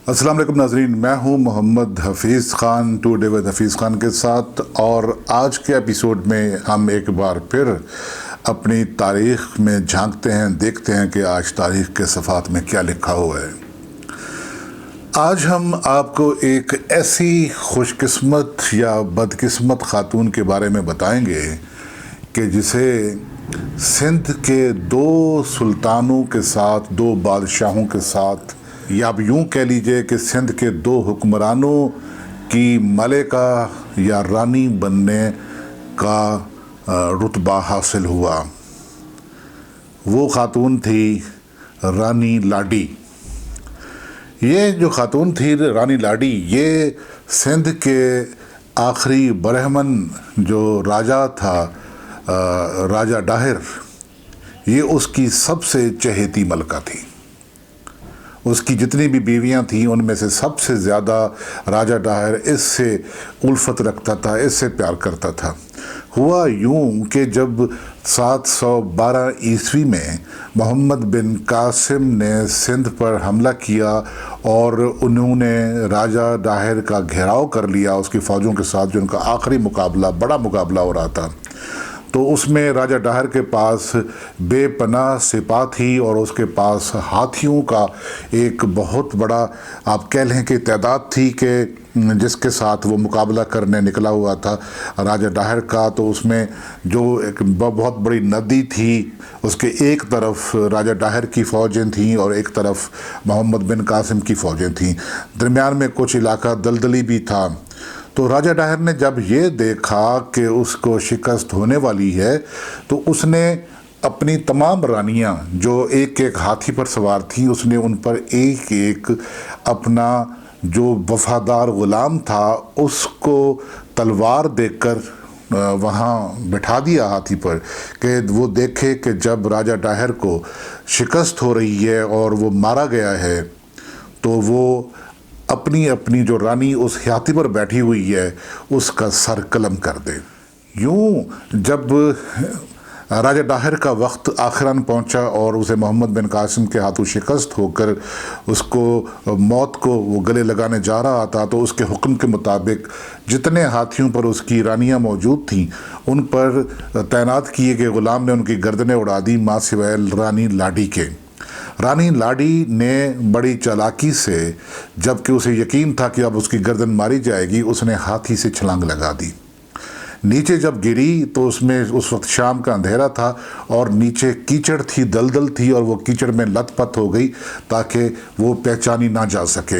السلام علیکم ناظرین، میں ہوں محمد حفیظ خان ٹوڈے ود حفیظ خان کے ساتھ، اور آج کے ایپیسوڈ میں ہم ایک بار پھر اپنی تاریخ میں جھانکتے ہیں، دیکھتے ہیں کہ آج تاریخ کے صفحات میں کیا لکھا ہوا ہے۔ آج ہم آپ کو ایک ایسی خوش قسمت یا بدقسمت خاتون کے بارے میں بتائیں گے کہ جسے سندھ کے دو سلطانوں کے ساتھ، دو بادشاہوں کے ساتھ، یا اب یوں کہہ لیجئے کہ سندھ کے دو حکمرانوں کی ملکہ یا رانی بننے کا رتبہ حاصل ہوا۔ وہ خاتون تھی رانی لاڈی۔ یہ جو خاتون تھی رانی لاڈی، یہ سندھ کے آخری برہمن جو راجہ تھا، راجہ ڈاہر، یہ اس کی سب سے چہیتی ملکہ تھی۔ اس کی جتنی بھی بیویاں تھیں ان میں سے سب سے زیادہ راجہ ڈاہر اس سے الفت رکھتا تھا، اس سے پیار کرتا تھا۔ ہوا یوں کہ جب 712 عیسوی میں محمد بن قاسم نے سندھ پر حملہ کیا اور انہوں نے راجہ ڈاہر کا گھیراؤ کر لیا اس کی فوجوں کے ساتھ، جو ان کا آخری مقابلہ، بڑا مقابلہ ہو رہا تھا، تو اس میں راجہ ڈاہر کے پاس بے پناہ سپاہ تھی اور اس کے پاس ہاتھیوں کا ایک بہت بڑا، آپ کہہ لیں کہ تعداد تھی، کہ جس کے ساتھ وہ مقابلہ کرنے نکلا ہوا تھا راجہ ڈاہر کا۔ تو اس میں جو ایک بہت بڑی ندی تھی، اس کے ایک طرف راجہ ڈاہر کی فوجیں تھیں اور ایک طرف محمد بن قاسم کی فوجیں تھیں، درمیان میں کچھ علاقہ دلدلی بھی تھا۔ تو راجہ ڈاہر نے جب یہ دیکھا کہ اس کو شکست ہونے والی ہے، تو اس نے اپنی تمام رانیاں جو ایک ایک ہاتھی پر سوار تھیں، اس نے ان پر ایک ایک اپنا جو وفادار غلام تھا اس کو تلوار دے کر وہاں بٹھا دیا ہاتھی پر، کہ وہ دیکھے کہ جب راجہ ڈاہر کو شکست ہو رہی ہے اور وہ مارا گیا ہے تو وہ اپنی اپنی جو رانی اس ہاتھی پر بیٹھی ہوئی ہے اس کا سر قلم کر دے۔ یوں جب راجہ ڈاہر کا وقت آخراً پہنچا اور اسے محمد بن قاسم کے ہاتھوں شکست ہو کر اس کو موت کو وہ گلے لگانے جا رہا تھا، تو اس کے حکم کے مطابق جتنے ہاتھیوں پر اس کی رانیاں موجود تھیں ان پر تعینات کیے گئے غلام نے ان کی گردنیں اڑا دی، ماں سوائے رانی لاڈی کے۔ رانی لاڈی نے بڑی چالاکی سے، جب کہ اسے یقین تھا کہ اب اس کی گردن ماری جائے گی، اس نے ہاتھی سے چھلانگ لگا دی۔ نیچے جب گری تو اس میں اس وقت شام کا اندھیرا تھا اور نیچے کیچڑ تھی، دلدل تھی، اور وہ کیچڑ میں لت پت ہو گئی تاکہ وہ پہچانی نہ جا سکے،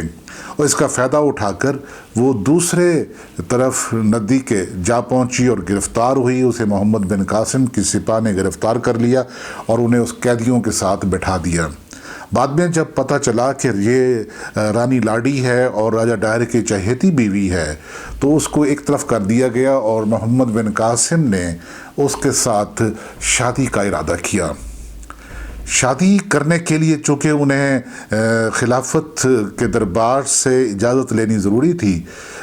اور اس کا فائدہ اٹھا کر وہ دوسرے طرف ندی کے جا پہنچی اور گرفتار ہوئی۔ اسے محمد بن قاسم کی سپاہ نے گرفتار کر لیا اور انہیں اس قیدیوں کے ساتھ بٹھا دیا۔ بعد میں جب پتہ چلا کہ یہ رانی لاڈی ہے اور راجہ ڈاہر کی چہیتی بیوی ہے، تو اس کو ایک طرف کر دیا گیا اور محمد بن قاسم نے اس کے ساتھ شادی کا ارادہ کیا۔ شادی کرنے کے لیے چونکہ انہیں خلافت کے دربار سے اجازت لینی ضروری تھی،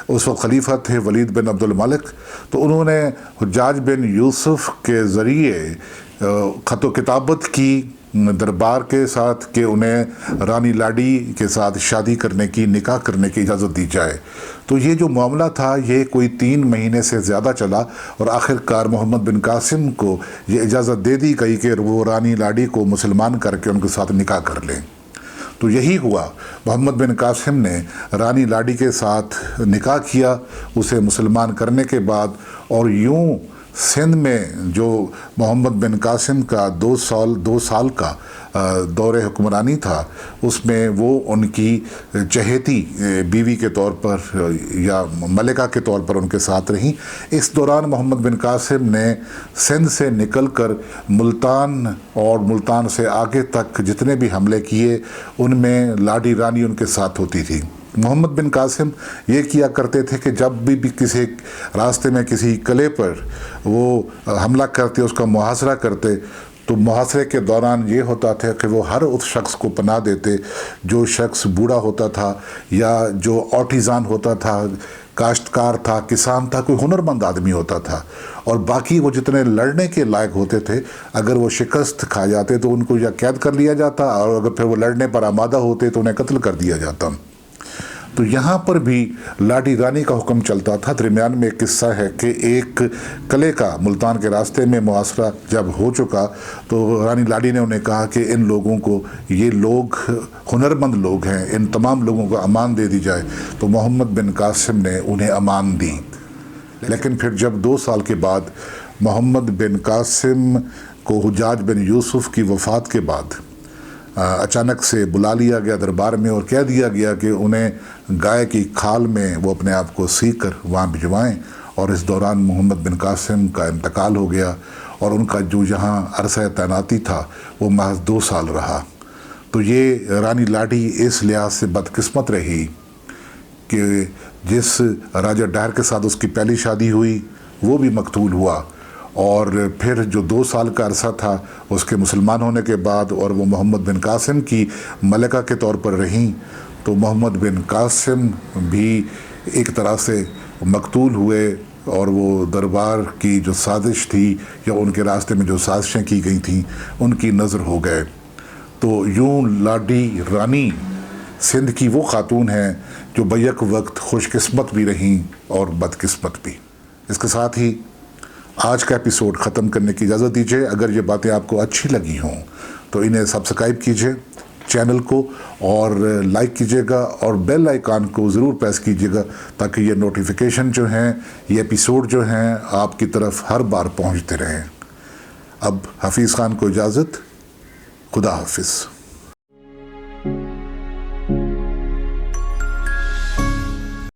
اس وقت خلیفہ تھے ولید بن عبد الملک، تو انہوں نے حجاج بن یوسف کے ذریعے خط و کتابت کی دربار کے ساتھ کہ انہیں رانی لاڈی کے ساتھ شادی کرنے کی، نکاح کرنے کی اجازت دی جائے۔ تو یہ جو معاملہ تھا یہ کوئی 3 مہینے سے زیادہ چلا اور آخر کار محمد بن قاسم کو یہ اجازت دے دی گئی کہ وہ رانی لاڈی کو مسلمان کر کے ان کے ساتھ نکاح کر لیں۔ تو یہی ہوا، محمد بن قاسم نے رانی لاڈی کے ساتھ نکاح کیا اسے مسلمان کرنے کے بعد، اور یوں سندھ میں جو محمد بن قاسم کا 2 سال کا دور حکمرانی تھا، اس میں وہ ان کی چہیتی بیوی کے طور پر یا ملکہ کے طور پر ان کے ساتھ رہیں۔ اس دوران محمد بن قاسم نے سندھ سے نکل کر ملتان اور ملتان سے آگے تک جتنے بھی حملے کیے ان میں لاڈی رانی ان کے ساتھ ہوتی تھی۔ محمد بن قاسم یہ کیا کرتے تھے کہ جب بھی کسی راستے میں کسی قلعے پر وہ حملہ کرتے، اس کا محاصرہ کرتے، تو محاصرے کے دوران یہ ہوتا تھا کہ وہ ہر اس شخص کو پناہ دیتے جو شخص بوڑھا ہوتا تھا یا جو آرٹیزان ہوتا تھا، کاشتکار تھا، کسان تھا، کوئی ہنرمند آدمی ہوتا تھا، اور باقی وہ جتنے لڑنے کے لائق ہوتے تھے اگر وہ شکست کھا جاتے تو ان کو یا قید کر لیا جاتا، اور اگر پھر وہ لڑنے پر آمادہ ہوتے تو انہیں قتل کر دیا جاتا۔ تو یہاں پر بھی لاڈی رانی کا حکم چلتا تھا۔ درمیان میں ایک قصہ ہے کہ ایک قلعے کا ملتان کے راستے میں محاصرہ جب ہو چکا تو رانی لاڈی نے انہیں کہا کہ ان لوگوں کو، یہ لوگ ہنرمند لوگ ہیں، ان تمام لوگوں کو امان دے دی جائے۔ تو محمد بن قاسم نے انہیں امان دی، لیکن پھر جب 2 سال کے بعد محمد بن قاسم کو حجاج بن یوسف کی وفات کے بعد اچانک سے بلا لیا گیا دربار میں اور کہہ دیا گیا کہ انہیں گائے کی کھال میں وہ اپنے آپ کو سی کر وہاں بھجوائیں، اور اس دوران محمد بن قاسم کا انتقال ہو گیا اور ان کا جو یہاں عرصہ تعیناتی تھا وہ محض 2 سال رہا۔ تو یہ رانی لاڈی اس لحاظ سے بدقسمت رہی کہ جس راجہ ڈہر کے ساتھ اس کی پہلی شادی ہوئی وہ بھی مقتول ہوا، اور پھر جو 2 سال کا عرصہ تھا اس کے مسلمان ہونے کے بعد اور وہ محمد بن قاسم کی ملکہ کے طور پر رہیں، تو محمد بن قاسم بھی ایک طرح سے مقتول ہوئے، اور وہ دربار کی جو سازش تھی یا ان کے راستے میں جو سازشیں کی گئی تھیں ان کی نظر ہو گئے۔ تو یوں لاڈی رانی سندھ کی وہ خاتون ہیں جو بیک وقت خوش قسمت بھی رہیں اور بدقسمت بھی۔ اس کے ساتھ ہی آج کا ایپیسوڈ ختم کرنے کی اجازت دیجیے۔ اگر یہ باتیں آپ کو اچھی لگی ہوں تو انہیں سبسکرائب کیجیے چینل کو، اور لائک کیجیے گا، اور بیل آئیکن کو ضرور پریس کیجیے گا تاکہ یہ نوٹیفیکیشن جو ہیں، یہ ایپیسوڈ جو ہیں آپ کی طرف ہر بار پہنچتے رہیں۔ اب حفیظ خان کو اجازت، خدا حافظ۔